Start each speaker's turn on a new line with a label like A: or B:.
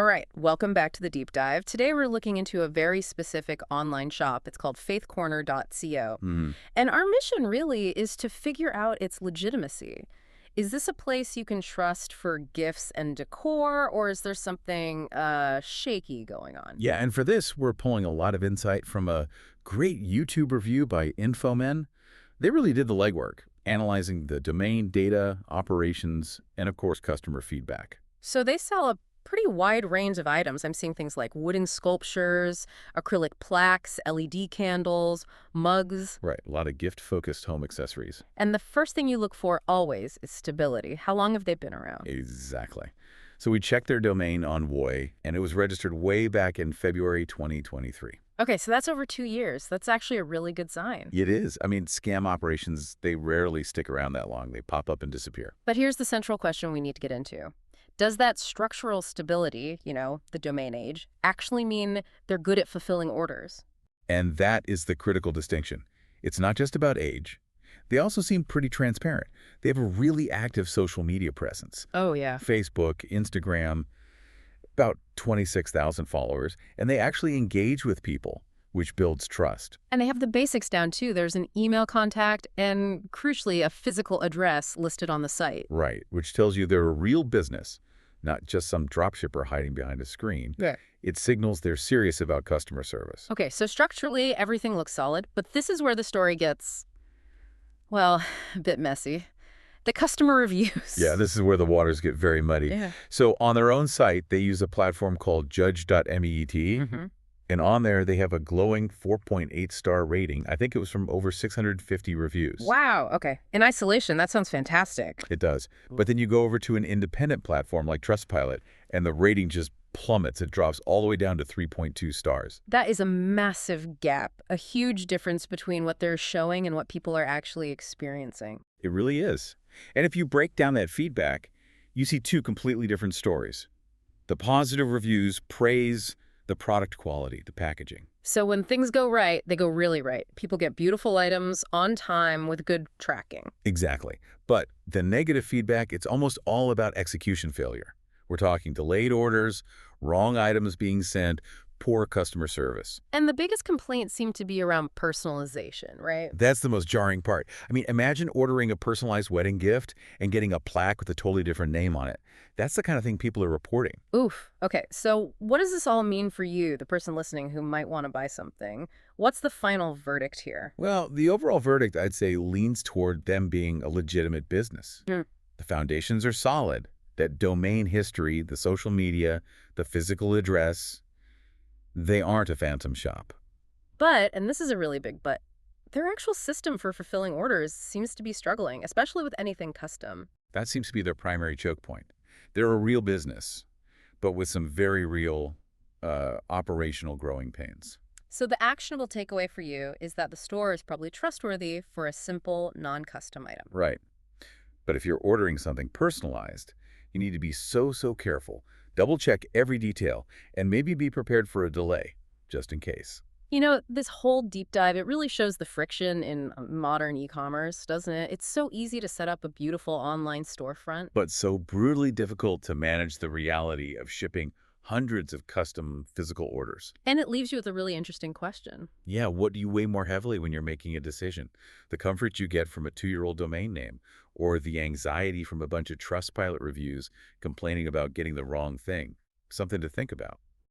A: All right, welcome back to the deep dive. Today we're looking into a very specific online shop. It's called faithcorner.co.
B: Hmm.
A: And our mission really is to figure out its legitimacy. Is this a place you can trust for gifts and decor, or is there something shaky going on?
B: Yeah, and for this, we're pulling a lot of insight from a great YouTube review by Infomen. They really did the legwork, analyzing the domain data, operations, and of course, customer feedback.
A: So they sell a pretty wide range of items. I'm seeing things like wooden sculptures, acrylic plaques, LED candles, mugs.
B: Right, a lot of gift-focused home accessories.
A: And the first thing you look for always is stability. How long have they been around?
B: Exactly. So we checked their domain on Voy, and it was registered way back in February 2023.
A: Okay, so that's over 2 years. That's actually a really good sign.
B: It is. I mean, scam operations, they rarely stick around that long. They pop up and disappear.
A: But here's the central question we need to get into. Does that structural stability, the domain age, actually mean they're good at fulfilling orders?
B: And that is the critical distinction. It's not just about age. They also seem pretty transparent. They have a really active social media presence.
A: Oh, yeah.
B: Facebook, Instagram, about 26,000 followers, and they actually engage with people, which builds trust.
A: And they have the basics down, too. There's an email contact and, crucially, a physical address listed on the site.
B: Right, which tells you they're a real business, not just some dropshipper hiding behind a screen.
A: Yeah.
B: It signals they're serious about customer service.
A: Okay, so structurally, everything looks solid, but this is where the story gets, well, a bit messy. The customer reviews.
B: Yeah, this is where the waters get very muddy.
A: Yeah.
B: So on their own site, they use a platform called judge.met.
A: Mm-hmm.
B: And on there, they have a glowing 4.8-star rating. I think it was from over 650 reviews.
A: Wow, okay. In isolation, that sounds fantastic.
B: It does. But then you go over to an independent platform like Trustpilot, and the rating just plummets. It drops all the way down to 3.2 stars.
A: That is a massive gap, a huge difference between what they're showing and what people are actually experiencing.
B: It really is. And if you break down that feedback, you see two completely different stories. The positive reviews praise the product quality, the packaging.
A: So when things go right, they go really right. People get beautiful items on time with good tracking.
B: Exactly. But the negative feedback, it's almost all about execution failure. We're talking delayed orders, wrong items being sent, poor customer service.
A: And the biggest complaints seem to be around personalization, right?
B: That's the most jarring part. I mean, imagine ordering a personalized wedding gift and getting a plaque with a totally different name on it. That's the kind of thing people are reporting.
A: Oof. Okay, so what does this all mean for you, the person listening who might want to buy something? What's the final verdict here?
B: Well, the overall verdict, I'd say, leans toward them being a legitimate business.
A: Hmm.
B: The foundations are solid. That domain history, the social media, the physical address, they aren't a phantom shop.
A: But, and this is a really big but, their actual system for fulfilling orders seems to be struggling, especially with anything custom.
B: That seems to be their primary choke point. They're a real business, but with some very real operational growing pains.
A: So the actionable takeaway for you is that the store is probably trustworthy for a simple, non-custom item.
B: Right. But if you're ordering something personalized, you need to be so careful. Double-check every detail, and maybe be prepared for a delay, just in case.
A: This whole deep dive, it really shows the friction in modern e-commerce, doesn't it? It's so easy to set up a beautiful online storefront.
B: But so brutally difficult to manage the reality of shipping hundreds of custom physical orders.
A: And it leaves you with a really interesting question.
B: Yeah, what do you weigh more heavily when you're making a decision? The comfort you get from a 2-year-old domain name, or the anxiety from a bunch of Trustpilot reviews complaining about getting the wrong thing? Something to think about.